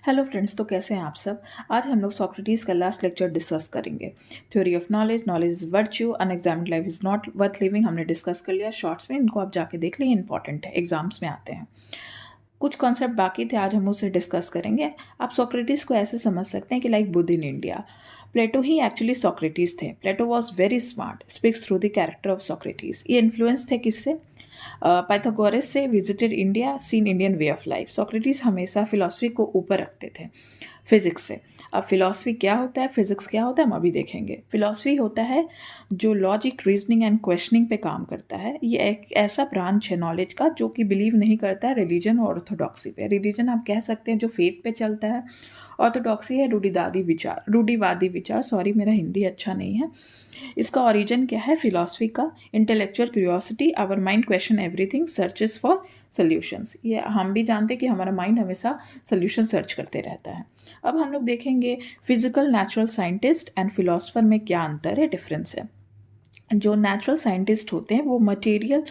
Hello friends, तो कैसे हैं आप सब। आज हम लोग सोक्रेटिस का लास्ट लेक्चर डिस्कस करेंगे। Theory of knowledge, knowledge is virtue, unexamined life is not worth living हमने डिस्कस कर लिया शॉर्ट्स में। इनको आप जाके देख लीजिए, इंपॉर्टेंट है, एग्जाम्स में आते हैं। कुछ कॉन्सेप्ट बाकी थे, आज हम उसे डिस्कस करेंगे। आप सोक्रेटिस को ऐसे समझ सकते हैं कि like Buddha in India. Plato ही एक्चुअली सोक्रेटिस थे। Plato was very smart, speaks through the character of Socrates. ये इन्फ्लुएंस थे किससे? पाइथागोरस से, visited India, seen Indian way of life. Socrates हमेशा फिलॉसफी को ऊपर रखते थे फिजिक्स से। अब फिलॉसफी क्या होता है, फिजिक्स क्या होता है, हम अभी देखेंगे। फिलॉसफी होता है जो लॉजिक, रीजनिंग एंड क्वेश्चनिंग पे काम करता है। ये एक ऐसा ब्रांच है नॉलेज का जो कि बिलीव नहीं करता है रिलीजन और ऑर्थोडॉक्सी पे। रिलीजन आप कह सकते हैं जो फेथ पे चलता है, ऑर्थोडॉक्सी है रूढ़िवादी विचार। सॉरी, मेरा हिंदी अच्छा नहीं है। इसका ओरिजिन क्या है? फिलॉसफी का intellectual curiosity, our mind question everything, searches for solutions. ये हम भी जानते हैं कि हमारा माइंड हमेशा सॉल्यूशन सर्च करते रहता है। अब हम लोग देखेंगे physical, natural scientist and philosopher में क्या अंतर है, डिफरेंस है। जो नेचुरल साइंटिस्ट होते हैं वो material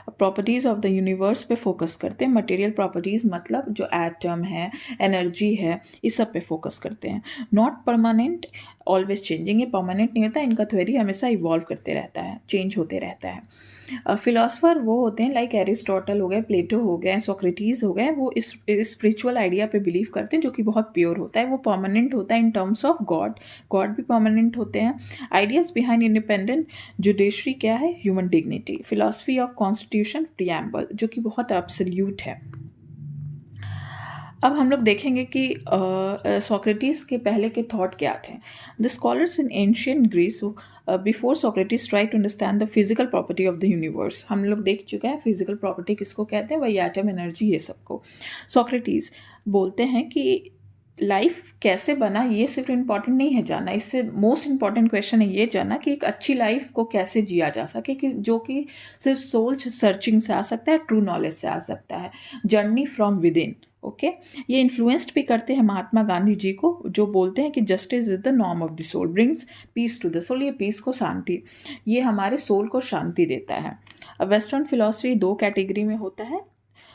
properties of the universe पे फोकस करते हैं। मटेरियल प्रॉपर्टीज़ मतलब जो एटम है, एनर्जी है, इस सब पे फोकस करते हैं। Not permanent, always changing. ये परमानेंट नहीं होता, इनका थ्योरी हमेशा इवॉल्व करते रहता है, चेंज होते रहता है। फिलोसफर वो होते हैं लाइक एरिस्टोटल हो गए, प्लेटो हो गए, सोक्रेटिस हो गए। वो इस स्पिरिचुअल आइडिया पे बिलीव करते हैं जो कि बहुत प्योर होता है, वो परमानेंट होता है in terms of God. God भी परमानेंट होते हैं। आइडियाज बिहाइंड इंडिपेंडेंट जुडिशरी क्या है? Human dignity. Philosophy of constitution preamble, जो कि बहुत एब्सोल्यूट है। अब हम लोग देखेंगे कि सोक्रेटिस के पहले के थॉट क्या थे। The scholars in ancient Greece before Socrates try to understand the physical property of the universe. हम लोग देख चुके हैं फिजिकल प्रॉपर्टी किसको कहते हैं, वही एटम, एनर्जी, ये सबको। सोक्रेटिस बोलते हैं कि लाइफ कैसे बना ये सिर्फ इम्पॉर्टेंट नहीं है जानना, इससे मोस्ट इम्पॉर्टेंट क्वेश्चन है ये जानना कि एक अच्छी लाइफ को कैसे जिया जा सके, कि जो कि सिर्फ सोल सर्चिंग से आ सकता है, ट्रू नॉलेज से आ सकता है, journey from with in. Okay, ये इन्फ्लुएंस्ड भी करते हैं महात्मा गांधी जी को, जो बोलते हैं कि justice is the norm of the soul, brings peace to the soul. ये पीस को, शांति, ये हमारे सोल को शांति देता है। वेस्टर्न फिलॉसफी दो कैटेगरी में होता है।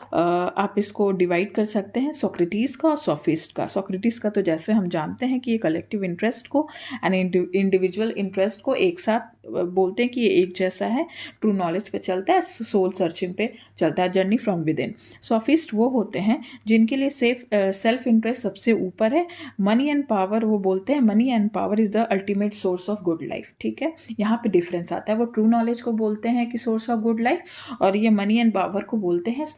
आप इसको डिवाइड कर सकते हैं, सोक्रेटिस का और सोफिस्ट का। सोक्रेटिस का तो जैसे हम जानते हैं कि ये कलेक्टिव इंटरेस्ट को एंड इंडिविजुअल इंटरेस्ट को एक साथ बोलते हैं कि ये एक जैसा है, ट्रू नॉलेज पे चलता है, सोल सर्चिंग पे चलता है, journey from with in. Sophist वो होते हैं जिनके लिए सेल्फ इंटरेस्ट सबसे ऊपर है। मनी एंड पावर, वो बोलते हैं money and power is the ultimate source of good life. ठीक है, यहाँ पे डिफरेंस आता है। वो ट्रू नॉलेज को बोलते हैं कि सोर्स ऑफ गुड लाइफ, और ये मनी एंड पावर को बोलते हैं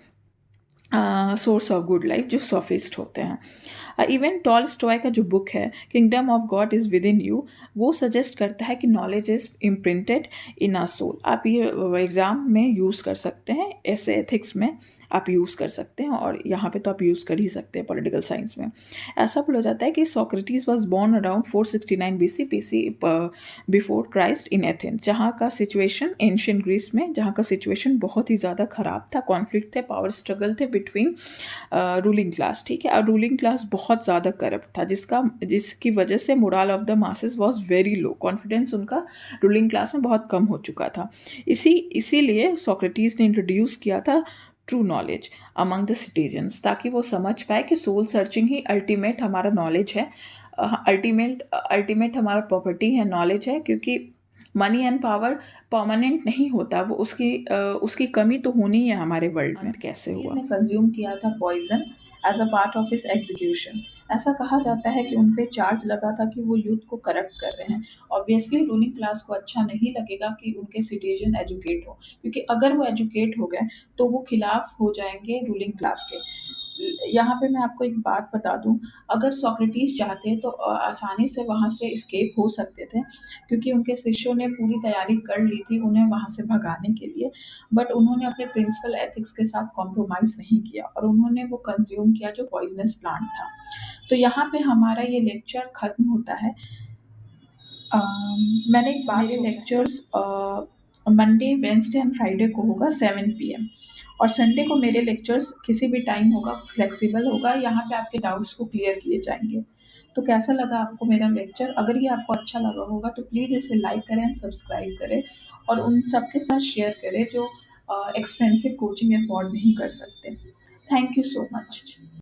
सोर्स ऑफ गुड लाइफ, जो सोफिस्ट होते हैं। इवन टॉलस्टॉय का जो बुक है kingdom of God is within you, वो सजेस्ट करता है कि knowledge is imprinted in a soul. आप ये एग्जाम में यूज़ कर सकते हैं, ऐसे एथिक्स में आप यूज़ कर सकते हैं, और यहाँ पे तो आप यूज़ कर ही सकते हैं पॉलिटिकल साइंस में। ऐसा बोला जाता है कि Socrates was born around 469 BC before Christ in Athens, जहाँ का सिचुएशन एंशियंट ग्रीस में, जहाँ का सिचुएशन बहुत ही ज़्यादा ख़राब था। कॉन्फ्लिक्ट थे, पावर स्ट्रगल थे बिटवीन रूलिंग क्लास। ठीक है, और रूलिंग क्लास बहुत ज़्यादा करप्ट था, जिसकी वजह से moral of the masses was very low. Confidence उनका रूलिंग क्लास में बहुत कम हो चुका था। इसीलिए सोक्रेटिस ने इंट्रोड्यूस किया था true knowledge among the citizens, ताकि वो समझ पाए कि सोल सर्चिंग ही अल्टीमेट हमारा नॉलेज है, अल्टीमेट हमारा प्रॉपर्टी है, नॉलेज है। क्योंकि मनी एंड पावर परमानेंट नहीं होता, वो उसकी कमी तो होनी है हमारे वर्ल्ड में। कैसे हुआ? ने कंज्यूम किया था poison as a part of his execution. ऐसा कहा जाता है कि उन पे चार्ज लगा था कि वो यूथ को करप्ट कर रहे हैं। ऑब्वियसली रूलिंग क्लास को अच्छा नहीं लगेगा कि उनके सिटीजन एजुकेट हो, क्योंकि अगर वो एजुकेट हो गए तो वो खिलाफ हो जाएंगे रूलिंग क्लास के। यहाँ पे मैं आपको एक बात बता दूं, अगर सोक्रेटिस चाहते तो आसानी से वहाँ से एस्केप हो सकते थे, क्योंकि उनके शिष्यों ने पूरी तैयारी कर ली थी उन्हें वहाँ से भगाने के लिए। बट उन्होंने अपने प्रिंसिपल एथिक्स के साथ कॉम्प्रोमाइज़ नहीं किया, और उन्होंने वो कंज्यूम किया जो पॉइजनस प्लांट था। तो यहाँ पे हमारा ये लेक्चर खत्म होता है। मैंने एक बात, मेरे lectures Monday, Wednesday and Friday को होगा 7 PM, और संडे को मेरे लेक्चर्स किसी भी टाइम होगा, फ्लेक्सिबल होगा। यहाँ पे आपके डाउट्स को क्लियर किए जाएंगे। तो कैसा लगा आपको मेरा लेक्चर? अगर ये आपको अच्छा लगा होगा तो प्लीज़ इसे लाइक करें एंड सब्सक्राइब करें, और उन सबके साथ शेयर करें जो एक्सपेंसिव कोचिंग अफोर्ड नहीं कर सकते। Thank you so much.